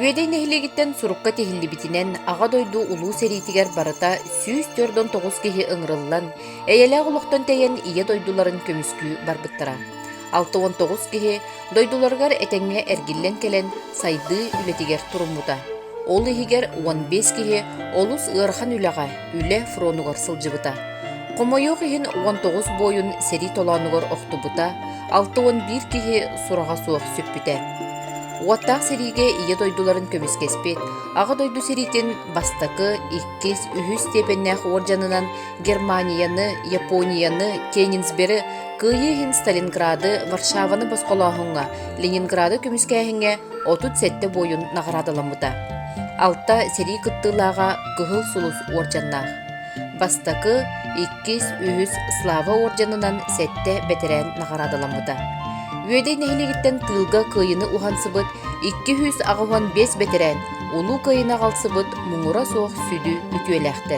Үөдей нехилигиттен сурукка тихиллибитинен аға дойду улуу серитигер барыта сүүс 4-9 кихи ыңрыллан, эйелээ олохтон тейен ие дойдуларын көмүскүү барбыттара. 6-9 кихи дойдуларгар этеңге эргиллен келен сайды үлетигер туруммута. Ол ихигер 15 кихи олус ырхан үлеға үле фронугар сылжыбыта. Комойоқ ихин 19 бойын сери толанугар охтубута, 6-11 кихи сурага суох сөппүте. Уаттақ сериге ие дойдуларын көміскеспет, аға дойду серитин бастакы 2-3 степеннях оржанынан Германияны, Японияны, Кенинсбері, кыйыхин Сталинграды, Варшаваны басқолағынға, Ленинграды көміскәхінге 37 бойын нағырадыламыда. Алта сери кыттылаға кыхыл сулус оржаннақ. Бастакы 2-3 Слава оржанынан сәтті бетерен нағырадыламыда. Үөдей нехилигиттен тылга кыйыны ухансыбыт 215 бетерен, улу кыйына қалсыбыт муңура соқ сүді үтүеләқтір.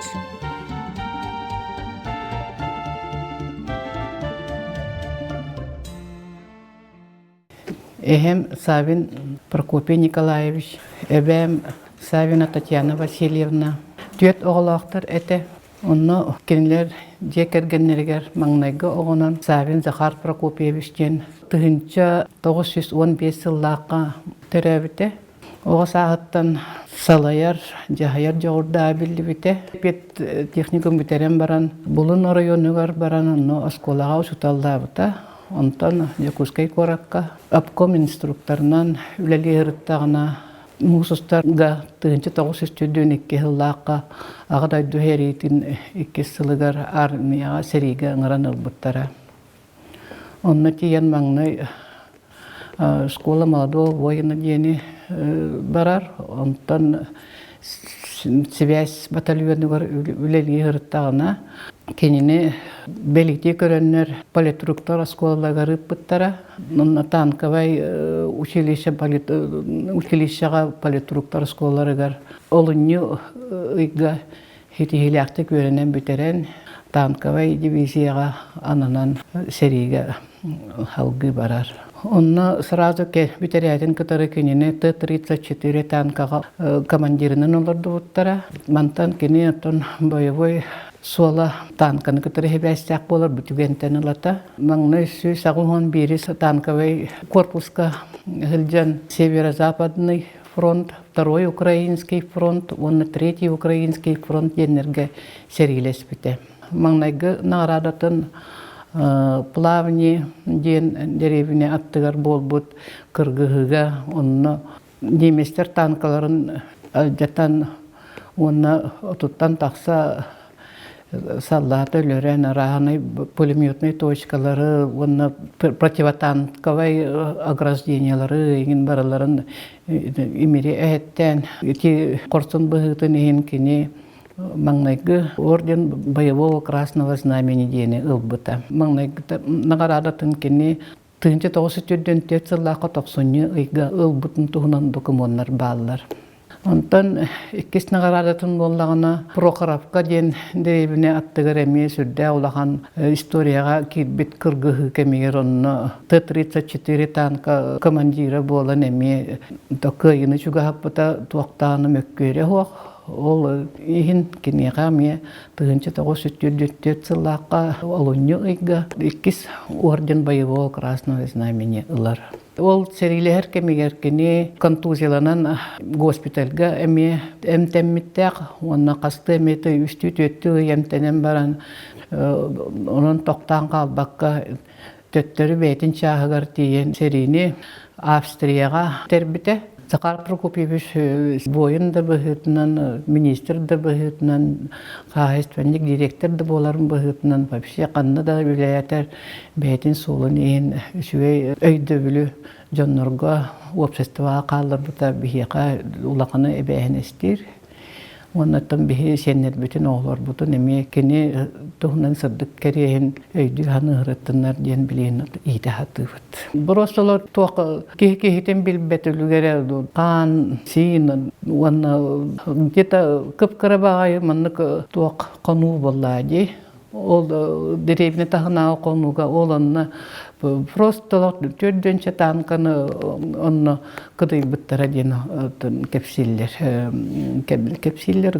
Эхем Савин Прокопий Николаевич, эбем Савина Татьяна Васильевна. Түйет оғылақтыр әті. Онны кенлер жекергеннергер маңнайғы оғынан Савин Захар Прокопьевичтен тыгынча 915 сыллаққа төрәбіте. Оға сағыттан салайар, жағайар жоғырда білді біте. Пет техникум бітерен баран, бұлын районығар баран, онны осколаға ұшыталда бұта. Онтан Якускай коракка, обком инструкторынан үләлі ғырыттағына Мусустарга тыгынча 942 сыллаққа ағадай дүхеритин 2 сылыгар армияға сериге ыңыран ылбыттара. Онны тиян маңны школа молодого воина дені барар. Онтан связь батальоныгар үлелі ғырыттағына кеніне белікте көрінер политруктор школаларға бұттара. Онна танковай училищаға политруктор школаларығар олынны ұйға хетихиляқты көрінен бүтерен танковай дивизияға анынан сериге халғы барар. Онна сразу бүтерәтін кітары кеніне Т-34 танкаға командирінің оларды бұттара. Мантан кене боевой Сола танканы кытыры хебәстәк болар бүтүгентен алата. Маңны сүз ағылған бері танковый корпуска хылжан Северо-Западный фронт, Второй Украинский фронт, онны Третий Украинский фронт денерге серилес біте. Маңнайғы нағарадатын плавни ден деревіне аттығар бол бұд кыргығыға, онны неместер танкаларын жаттан онны отуттан тақса саллаты өлерен арағаны пулеметный точкалары, противотанковай ограждениялары, егін бараларын имере әйттен, қорсын бұғытын еген кене маңнайғы орден боевого красного знамени дені ұлбыта. Маңнайғы нағарадатын кене 1904 сыллақы 90 ұйға ұлбытын тұғынан документар балылар. Онтан иккис нағарадатын боллағына Прохоровка ден деребіне аттығыр әме сүрді олаған историяға келбет кыргығы кәмегер онны Т-34 танка командира болан әме күйіні чүгағып бұта туақтағыны мөккөре хоқ. Ол ехін кенеға ме 1904 сыллаққа олынны ұйға иккис орден боевого красного знамени ұлар. Ол серилер кемегер кене контузияланан госпитальга эме эмтеммиттек, онна касты эмети үстү төттү эмтенен баран онун токтан калбакка төттөрү бетин чагыгар тиен серини Австрияга тербите. Захар Прокопьевич бойын да бұғытынан, министр да бұғытынан, қағыственник директор да боларын бұғытынан, вообще қанна да үләйтер бәйтін солын ең үшуей өйді білі жоннорға обществоға қалыр бұта бігеға улақаны әбәйін істер. Оннаттан бігі сенер бүтін оғылар бұтын әме кені тұғынан сырдық кәрейін өйді ғаны ғырыттынар ден білейін үйді хаты бұд. Бұростылар туақ кейхетен білбет үлгері қан, сейін, оны где-то көп кірі бағайы мұнық туақ қану болады. ол деревне тахына конуга оланна просто төрдөнчө танканы онно кыдый буттара ден кепсиллер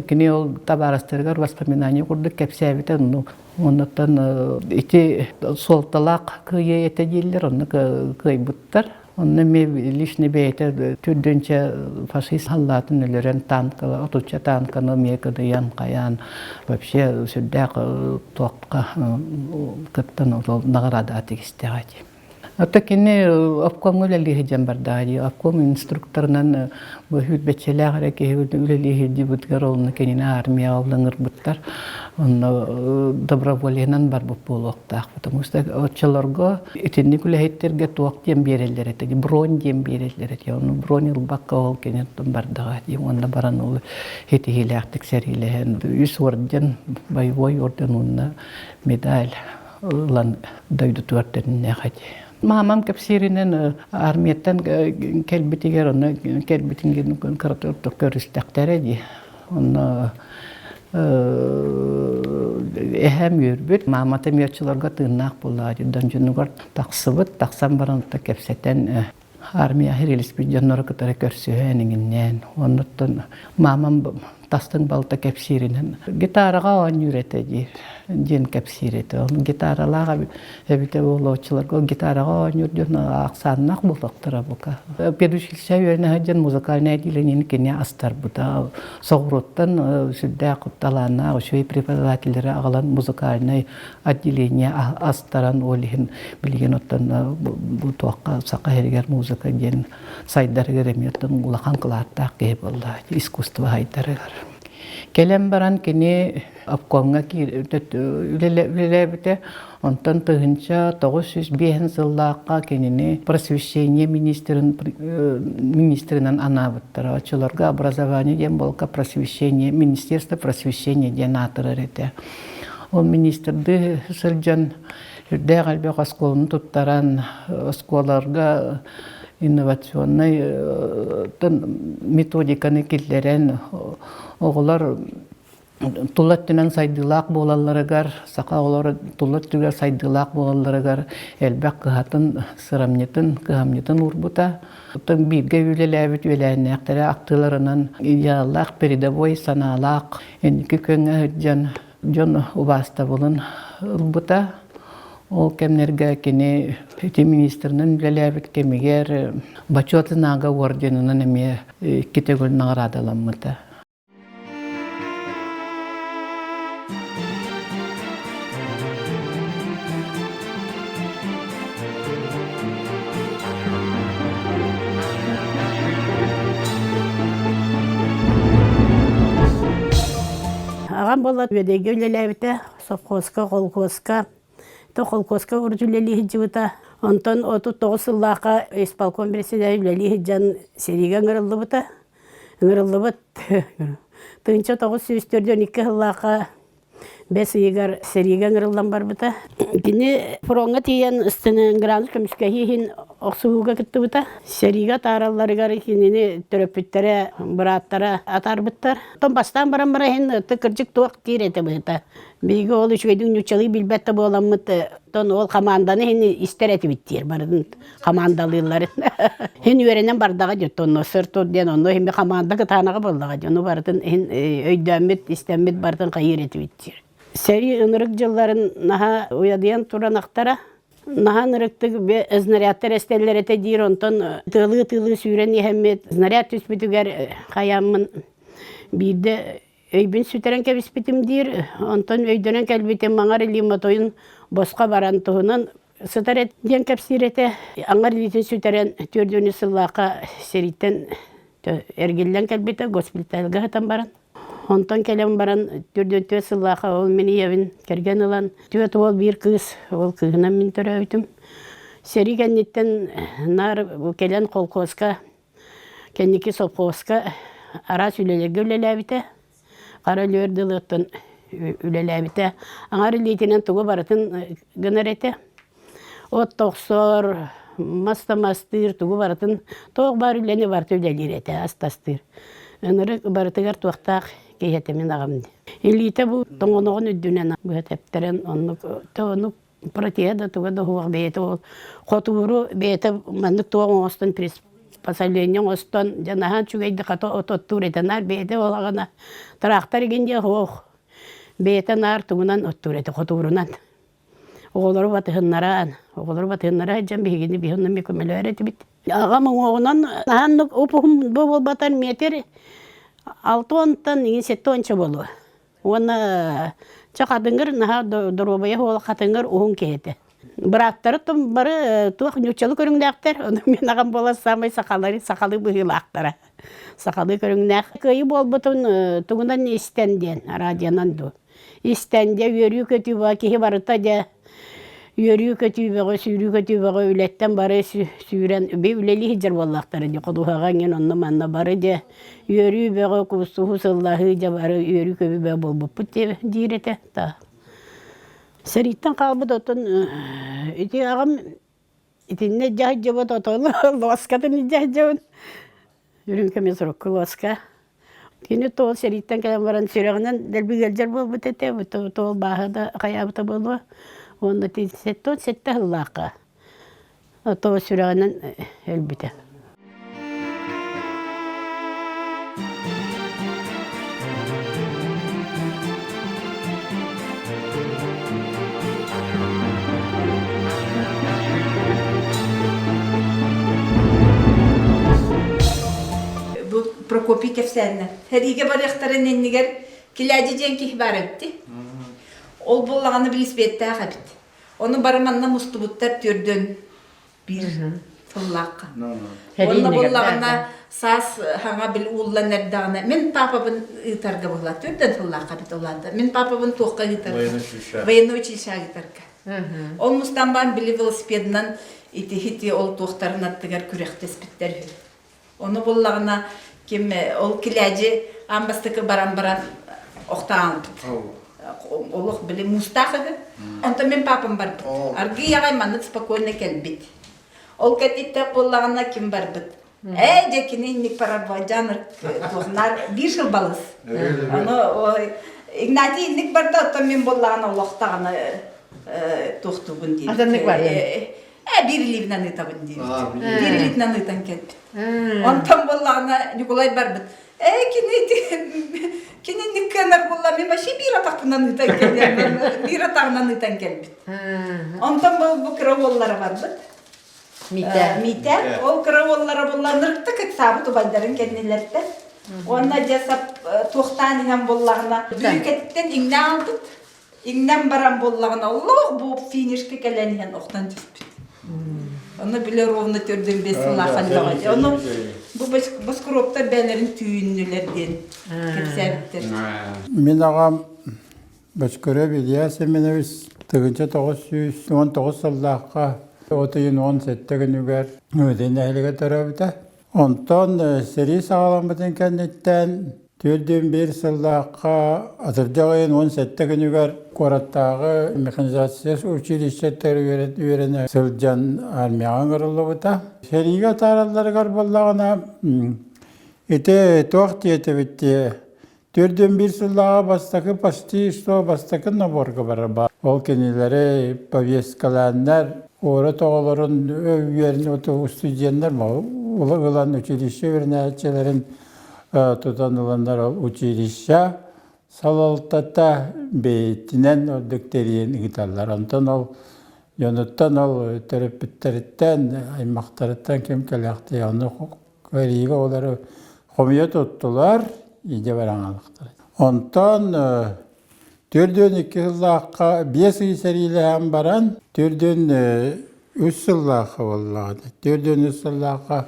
кини ол табарастыргар воспоминание курдук кепсәбите ну оннан ити солталак кые эте диллер онны кый буттар. Онны ме лишний бейте түрдөнчө фашист халлатын өлөрен танкала, отуча танканы мекады янкаян вообще сүрдәк тоққа кыттан награда атегистегади. Отакине обком үлелиһи жамбардади, обком инструкторнан бүхүт бечеләгәре ки үлелиһи дибутгар олны кенене армия олыңыр буттар. Он добровольнан бар бу полоктак, потому что отчаларга итинни күләһиттерге туак дем берелер эти, бронь дем берелер эти. Он бронь бакка ол кенен бардага, онда баран ол хитиләктик сәриләһен. Үс орден, боевой орден онна медаль лан дойду туартен хати. Мамам кепсиринен армияттан келбитигер оны келбитинген кыртып көрүстәктәре ди. Он эһәм йөрбүт мамата миячыларга тыыннак буллар. Данжунугар таксыбыт таксам баранта кепсетен армия хирелис биҗаннар кытары көрсөһәнеңнән. Оннан мамам тастың балта кепсиринен гитарага ойнырете ди. Ден кепсирете. Он гитаралага эбите болочыларга гитарага ойнырдына аксаннак булактыра бука. Педушилчә йөрнә хаҗан музыкальный отделение кине астар бута. Согроттан сүддә кутталана, ошой преподавательләре агалан музыкальный отделение астаран олихин билген оттан бу тоққа сакайгер музыка ден сайдарга реметтен улахан кылатта кеп булды. Искусство хайдаргар. Келем баран кини обкомга ки үлелебите онтан тыгынча 905 жыллакка кенини просвещение министринен анабыттар. Очолорга образование ден болка просвещение, министерство просвещения ден атырырете. Ол министрды сылжан үрдә галбек осколын туттаран осколарга инновационный методиканы киллерен оғылар тулаттынан сайдылақ болаларыгар, сақа олар тулаттыгар сайдылақ болаларыгар әлбәк кыхатын сырамнетін, кыхамнетін урбута. Тын бирге үлеләбит үләнәқтәрі ақтыларынан идеаллақ, передовой саналақ, әнекі көңі жон убаста болын урбута. Ол кемнерге кені министрінің үлеләбит кемегер бачуатынага орденінің әме кетегіл нағырадаламыда. Ағам болат өдеге үлеләбіті, совхозка, колхозка, то колхозка үрдүлелі хиджибіта. Онтан 39 сыллақа исполком берседе үлелі хиджан сериге ыңырылды бұта. Ыңырылды бұт. Тыңча 902 сыллақа 5 егер сериге ыңырылдан бар бұта. Кені фронға тиен үстінің грант көміскәхейін оқсуға күтті бұта. Сериге тараларығар кенені түрөпіттері, бұраттары атар бұттар. Тон бастан баран-бара хен түкірчік туақ кейреті бұта. Бейгі ол үшвейдің нүчалы білбәтті боламыд. Тон ол команданы хен істер әті біттер бардың командалыларын. Хен үйеренен бардаға жүрт, оны сұрт орден, оны хен команда кытанаға болдаға жүрт. Оны бардың хен өйдәмет, істәмет бардың қайыр әті біттер. Сәри ынырық жылларын наға уядыян туранақтара, наға ынырықтық знарядтар әстелер әті дейір, онтан тылы сүйрен ехемет, знаряд түспітігер қаямын бейді өйбін сүтерен кәбіспетім дейір, онтан өйденен кәлбетім маңар лиматойын босқа баран тұғынан сытар әттен кәпсір әті, аңар литін сүтерен түрдіні сыллақа сериттен әргелден кәлбеті госпитальға ғытан баран. Онтан келем баран түрдөтө сыллақа ол мені евін керген ұлан. Төт ол бір кыз, ол кызынан мен түрі өйтім. Сері кәннеттен нар келен қолқосқа, кәннекі совхозқа арас үлелерге үлеләбіті. Қара лөрділіқтен үлеләбіті. Аңар үлейтінен тұғы баратын гынар әті. От тоқсор, маста-мастыр тұғы баратын. Тоқ бар үлені барты үлелер әті, астастыр. Өнірі барытығар туақтақ кейетімен ағамды. Элите бу тоңоногон үддүнен быһатептерен онну протеда тугада хуак бейте ол хотуру бейте мандык туган остон приспособление остон жанахан чугайды ката оттур этенар бейте олагана трактор гинде хуак бейте нар тугунан оттур эте хотурунан оголору батыһыннара жан бигини бихынны мекөмөлөр бит ага моңогунан наханнык упухум бол батан метр 6 онтан 7 онча болу оны чакадыңыр наха доробая хол хатыңыр уун кете быраттары том бары туак нючалы көрүңдәктер оны мен агам бола самай сакалы быгылактара сакалы көрүңнәк кыйы болбутун тугунан истенден радионан ду истенде йөрү көтү ба ки барыта да йөрү көтү бага сүйрү көтү бага үлеттен бары сүйрен бе үлели хижер боллактары ди кодуга ген онны манна бары де йөрү бага кусу хусаллахы да бары йөрү көбү бе болбуппут дирете та Сериттен калбыт отун ити агам итинне жахжабат отон лоскатын жахжабын үрүнкеме сорокку лоска кини тол сериттен келен баран сүрөгүнөн делбигелжер болбут эте тол баахада каябыта болу онда сеттон сетте хыллаакка тол сүрөгүнөн элбите Прокопитов сәнне. Хәриге барыктарын эннигер киләҗи җенки барыпты. Ол буллаганы билсбетте хәбит. Оны барманна мустубуттар төрдөн бир тыллак. Оны буллагына сас хаңа бил улланырдагына. Мен папабын итарга була төрдөн тыллак бит оларды. Мен папабын токка итарга. Военный училище итарга. Ол мустамбан били велосипеднан ити ол тохтарын аттыгар күрәктеспиттер. Оны буллагына ким ол киләҗи амбастыкы баран октан. Олох биле мустахыды. Онда мен папам бар. Арги ягай манны спокойно келбит. Ол кетитте буллагына ким бар бит. Декини ник пара жанр тохнар бир жыл балыс. Аны Игнатий ник барда то мен буллагына олохтагына тохтугун ди. Азаннык бар. Bir ливнаны табын ди. Bir ливнаны тан келбит. Онтан буллагына Николай бар бит. Кини никкенер булла мен маши бир атактан итен келген. Бир атагынан итен келбит. Онтан бу кроволлар бар бит. Мите. Ол кроволлар булла нырыкты китабы тубайдарын кеннелерде. Онна жасап тохтан дигән буллагына биркеттен иңне алдык. Иңнән баран буллагына Аллах бу финишке келгән октан дип. Оны биле ровно төрдөн бесилахан дагы. Оны бу баскуропта бәләрен түйүннеләрдән кепсәттер. Мен агам Башкора Илья Семенович 1919 елларга 17-тәгенүгәр өдән әлегә тарабыта. Онтон сери сагаламбытын кәннеттән төрдөн бер сыллакка азырдагын 17-тәгенүгәр Кораттагы механизация училищеттер үйрәнә сылҗан армияга гырылыбыта. Серига таралларга буллагына ите тохтиете битте. Төрдөн бир сыллага бастакы почти что бастакы наборга бар. Ол кенеләре повесткаланнар, ора тоголорун өйөрүн ото студенттер улан училище үрнәчеләрен тотаныландар училище салалтата бейтинен докторин гиталлар. Антон ол Йонуттан ол терапевттерден, аймактардан кем келекти, аны көриге олары хомия тоттулар, иде бараңалыктар. Онтон төрдөн 2 жыллакка 5 сериле хам баран, төрдөн 3 жыллакка боллагы. Төрдөн 3 жыллакка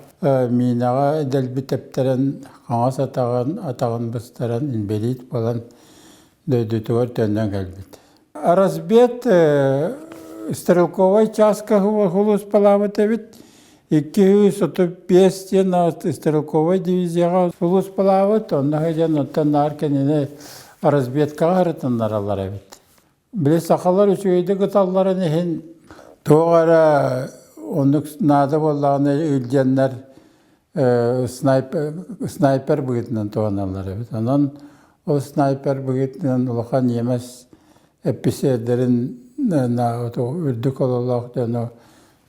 минага делбитептерен каңас атаган быстаран инвалид болан дөйдөтөгөр төндөн келбит. Разбет Стрелковой частка хулус палавыта бит. 235 Стрелковой дивизияга хулус палавыт. Онна хәҗән оттан аркенене разбеткага арытыннар алар бит. Биле сакалар үчөйдө гыталлары нехин тоғара онук нада боллаганы үлгәннәр снайпер быгытынан тоғаналар бит. Анан ол снайпер бұгетінен ұлақан емес эписердерін үрдік олалақ дәні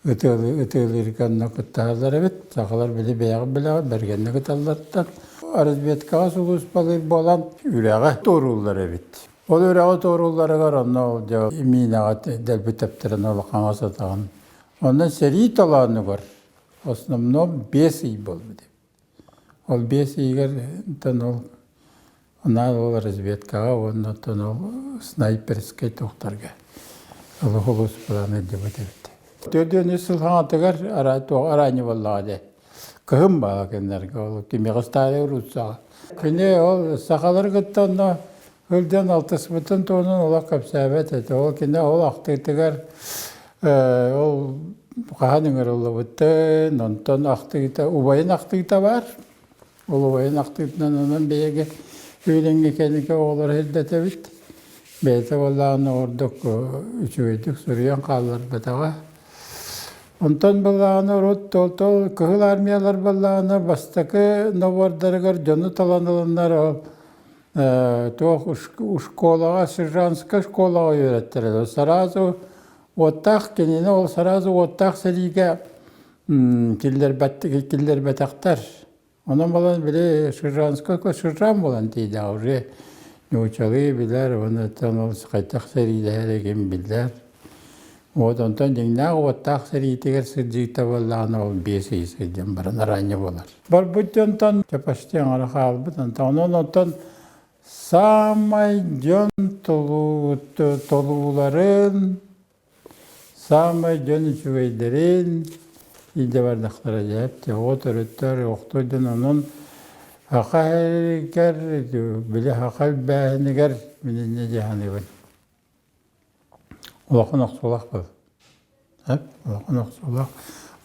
ытылырганна кыттаалар эбит, сақалар білі бәйғы білі бәргенні кыталларттан. Аразбеткаға сулус балыр болан үрәға торулар эбит. Ол үрәға торулары бар, онна ол минаға дәлбі тәптерін олақанға сатаған. Ондан сәрі таланы бар. Основном 5 үй болды деп. Ол 5 үйгер ол аразбеткаға, оннан ол снайперскай тоқтарға. Ол холус баланы деп өтебет. Төден үсіл хаңатығар арайны боллағады. Кығым бала кендерге, ол кемеғыстары ұрутсаға. Күне ол сақалар күттанна өлден 6 тонын олақ қапсабет әті. Ол кене ол ақтығытығар, ол қағаныңыр олы бұттын, онтан ақтығыта, ұбайын ақтығыта бар. Ол ұбайын ақтығытынан онын бейге үйленге кәнеке олар әлдәті біт. Бәйті олағын ордық үшөйдік сүрген қалар бітаға. Онтан болағаны рот тол-тол кығыл армиялар болағаны бастықы новардарығар жоны таланылындар ол тоқ школаға, сержантска школаға үйреттіреді. Саразу оттақ кенені ол саразу оттақ сәліге кілдер бәтақтар. Онан болан біле сержантска сержан болан дейді ауыры. Неучалы білер, оны ол қайтақ сәліде әреген білдер. Онтан деңнағы оттақ сәритегер сырдикта болағына ол 5 есейден баран арайны болар. Бар бұтты онтан кепаштен араға албыт, онтан самай жон толуларын, самай жон үшігейдерін иде бардақтара жәпте. Отыр-өттер оқтойден оның хақайгер, біле хақай бәйінігер меніне жағаны бін. Олақын оқсулақ бұл. Олақын оқсулақ.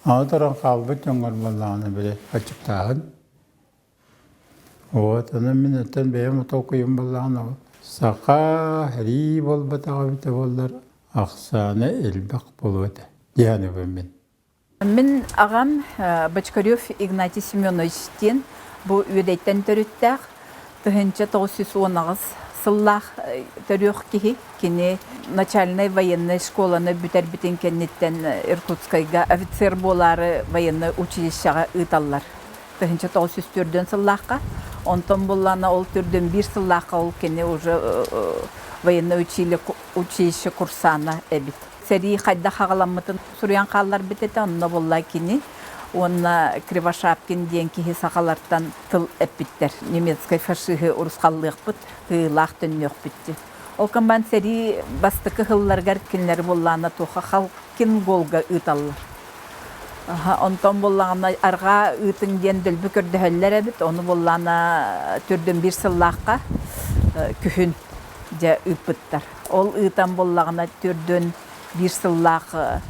Аңытыран қалбы жоңғар болағаны біле қачықтағын. Оны мен өттен бәйім ұтау көйім болағаны ол. Сақа, әрі бол батаға біті болдар. Ақсаны әлбақ болу өті. Дияны бұл мен. Мен ағам Бочкарев Игнатий Семеновичтен бұл өйдейттен төріттәқ. Тұхынча 919 сыллах төрөх кихи кини начальной военной школаны бүтер битен кеннеттен Иркутскайга офицер болары военный училищеға ыталлар. Тыхынча 904 сыллахқа, онтон боллана ол түрден 1 сыллахқа ол кені уже военный училище курсана эбит. Сери қайда қағаламытын сурян қаллар бітеті, онна болла кені онна Кривошапкин ден кихи сақаларттан тыл әппіттер. Немецкай фашиғы ұрысқаллық бұд, ғылақ түннеқ бітті. Ол камбан сәри бастықы ғылларғар кенлері боллағына тоқа қалкин голға ұталылар. Онтан боллағына арға ұтын ден дүлбі көрді әллер әбіт, оны боллағына түрдің 1 сыллаққа күхін де ұппыттар. Ол ұтан боллағына түрдің 1 сыллақы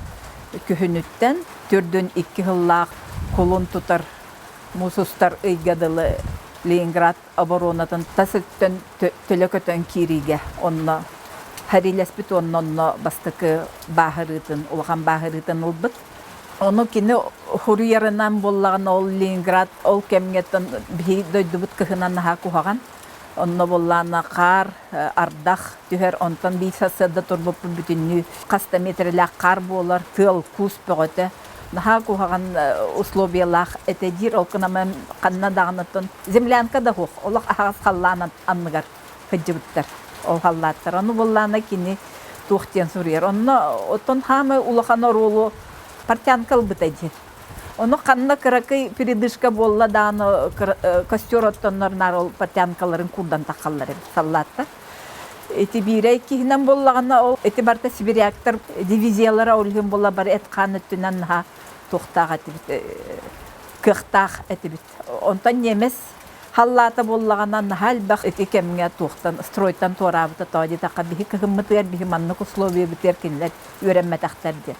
күхінүттен, түрдің 2 ғыллақ қолын тұтар мұсыстар ұйгадылы Ленинград оборонатын тасыттен төлекөтен кириге. Онна харилеспит онна бастықы бағырытын, олған бағырытын ұлбыт. Оны кені хуруярынан боллаған ол Ленинград, ол кемгеттен бей дөйдібіт кіхінан наға куғаған. Онна боллағына қар, ардақ, түхер онтан бейсасыда тұрбып бүтінні қастаметрілі қар болар, тыл, күс бұғыты. Наха кухаган условиялах этедир олкынамын қанна дағынытын землянка да хух, олық ағыз қалланат анныгар хыджыбыттар, ол қаллаттар. Оны боллана кені туқтен сурер. Оны отын хамы улахан орулу партянкал бітәдер. Оны қанна кыракы передышка болла дағыны костер оттонларнар ол партянкаларын курдан тақаллары саллаттар. Эти бирей кихнен боллағына ол, эти барта сибиряктар дивизиялара олген болла бар әтқан өттінен наға тоқтақ әтібіт, кықтақ әтібіт. Онтан немес халлата боллағына нахал бақ эти кемге тоқтан, стройтан торабыта тауды таққа бігі кығыммытығар, бігі маннық условия бітер кенлер өреммәтақтар дер.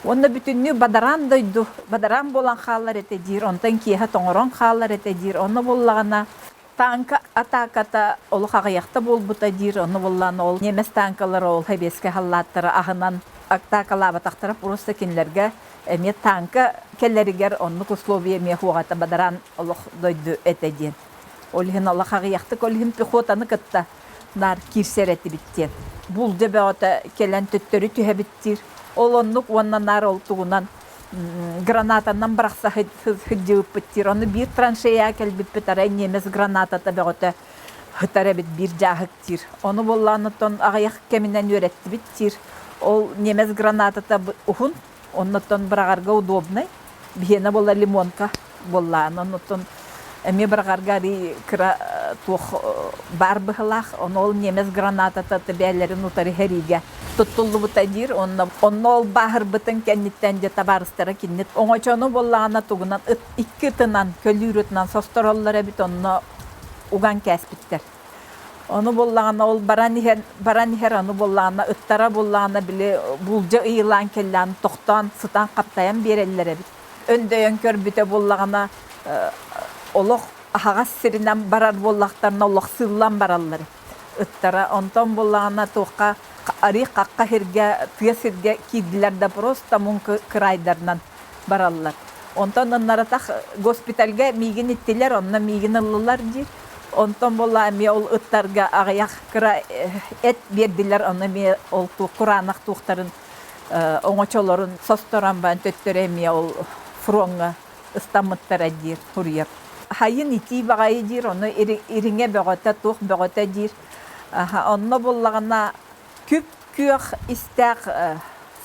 Онда бүтінні бадаран дойду, бадаран болан қалар әтедер, онтан кейха тоңырон қалар әтедер, онда боллағына танка атаката ол қағаяқта болбыта дир, оны боллан ол немес танкалары ол хабеске халлаттары ағынан атакалаба тақтырып просто кенлерге әме танка келлерігер онны условия мехуғата бадаран олық дойду әтеден. Олхин Аллахага яқтык, олхин пехотаны кытта нар кирсерети биттен. Бул дебеота келен төттөрү түһө биттир. Ол оннук оннан нар олтугунан гранатанан барақса хыджып биттир. Оны бир траншея келбит битара немес граната табеота хытара бит бир жахыктир. Оны болланыттан агаяк кеминен өретти биттир. Ол немес гранатата ухун, оннотон брагарга удобный. Бихена болла лимонка болланы, оннотон эми брагаргари кра тух бар быхлах, он ол немес гранатата табелерин утары хериге. Туттуллу бутадир, он ол бахыр бытын кенниттен де табарыстара киннет. Оңочону болланы тугунан икки тынан, көлүрүтнан состороллары бит онно уган кәспиттер. Onu bollağına ol baraniher onu bollağına ıttara bollağına bile bulca ıyılan kellan tohtan sıtan kaptayan berellere bit. Öndöyen kör büte bollağına oloq ahağas sirinden barar bollaqtarına oloq sığılan baralları. Ittara ondan bollağına tohka ari qaqqa herge tıyas herge kiydiler de prosta munku kıraydarından barallar. Ondan onlara tak gospitalga migin ittiler, onna migin ıllılar dir. Ondan bolla mi ol ıttarga ağayak kıra et berdiler, onu mi ol Kur'anak tuğtarın oňoçolorun sostoran ban töttüre mi ol fronga ıstamıttara dir huriyar. Hayın iti bagayı dir, onu iriŋe bögöte tuğ bögöte dir. Onna bollagana küp küyök istek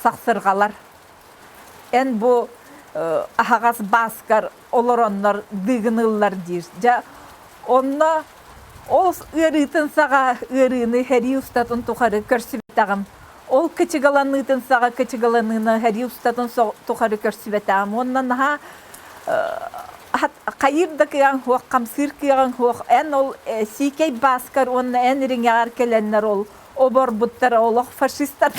saksırgalar. En bu ahagaz baskar olur onlar dıgınırlar dir. Onna ol ırıtın sağa ırını heri ustatın tuharı körsübetağım. Ol kıçıgalanıtın sağa kıçıgalanını heri ustatın tuharı körsübetağım. Ondan ha kayırda kıyan hoq, kamsır kıyan hoq. En ol sikey baskar onna en ringar kelenler ol. Obor buttar ol faşistler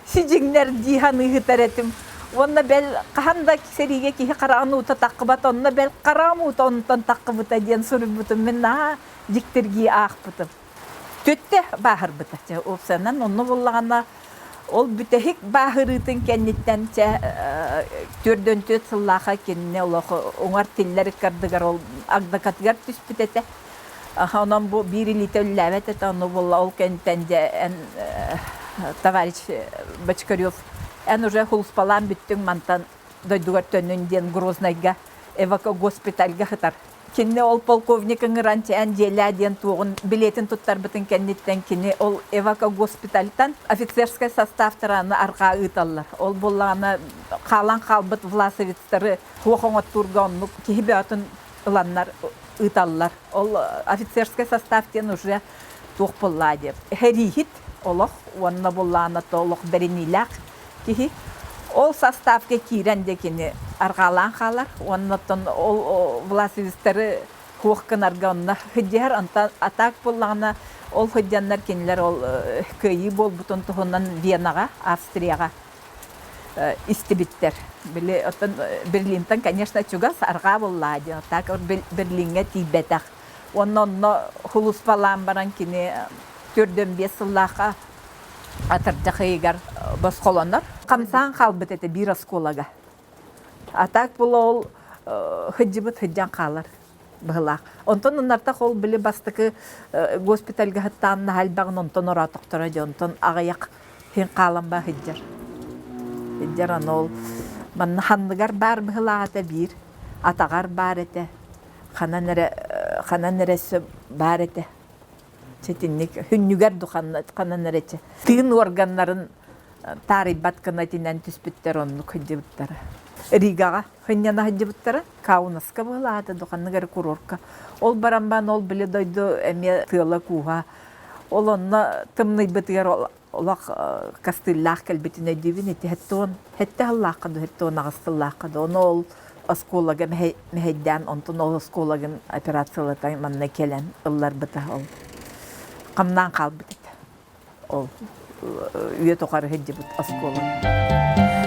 sicingler cihanı hıtaretim. Onna bel kahanda seriye ki qarağını uta taqbat onna bel qaramı uta ondan taqbıta diyen sorubutum men ha diktirgi aqbıtım. Tötte bahır bıta. O senen onu bollagana ol bütehik bahırıtın kennitten tördön töt sıllaha kenne ol oňar tilleri kardıgar ol agdakatgar tüspütete. Ondan bu bir litöllәвет et onu bolla ol kentten en tavariç Бочкарёв. En уже хулспалан биттің мантан дойдугар төнүнден Грознайга эвако госпитальга хытар. Кинне ол полковникын ранчы ән желяден туғын билетін туттар бітін кеннеттен кине ол эвако госпитальтан офицерский составтараны арқа ыйталлар. Ол боллағаны қалан қалбыт власовецтары хуақоңат турганлық кихибе атын ыланнар ыйталлар. Ол офицерский составтен уже туқ болла деп. Херихит олық, онна боллағына толық беренилақ. Ол составка кирендекini аргалан халар, оннотон ол власовецтары хуақкынарга онна хыддер атак боллағына ол хыддяннар кенилер ол көйі бол бутон туғынан Венага, Австрияға истибиттер. Берлинтен, конечно, чугас арга боллади, так Берлинге тибетақ. Онно хулуспалан баран кини төрдөн бес сыллаға атырда хыйгар басқолондар. Камсан қалбыт эте бир осколага. Атак бұл ол хыджыбыт хыджан қалар бұғылақ. Онтон онарта қол білі бастықы госпитальға хыттанына халбағын онтон ора тоқтыра де, онтон ағаяқ хен қалан ба хыджар. Хыджар аны ол манна ханныгар бар бұғылақ ата бир, атағар бар эте, хана нересі бар эте. Çetinlik, hünnüger dukanın nerece. Tığın organların taribat kanatinen tüspütter onu hıcıbıttara. Rigağa, hünyana hıcıbıttara, Kaunaska bağladı dukanıgar kurorka. Ol baramban ol bile doydu eme tığla kuha. Ol onna tımnı bıtıyar olak kastillak kelbetine divin eti. Hette Allah kadı, hette ona kastillak kadı. Onu ol askolaga mehedden, ondan ol askolagın operasyalatan manna kelen ıllar bıtah ol. Kamdan kalbıt et. Ol üye tokarı hecce bit askolaga.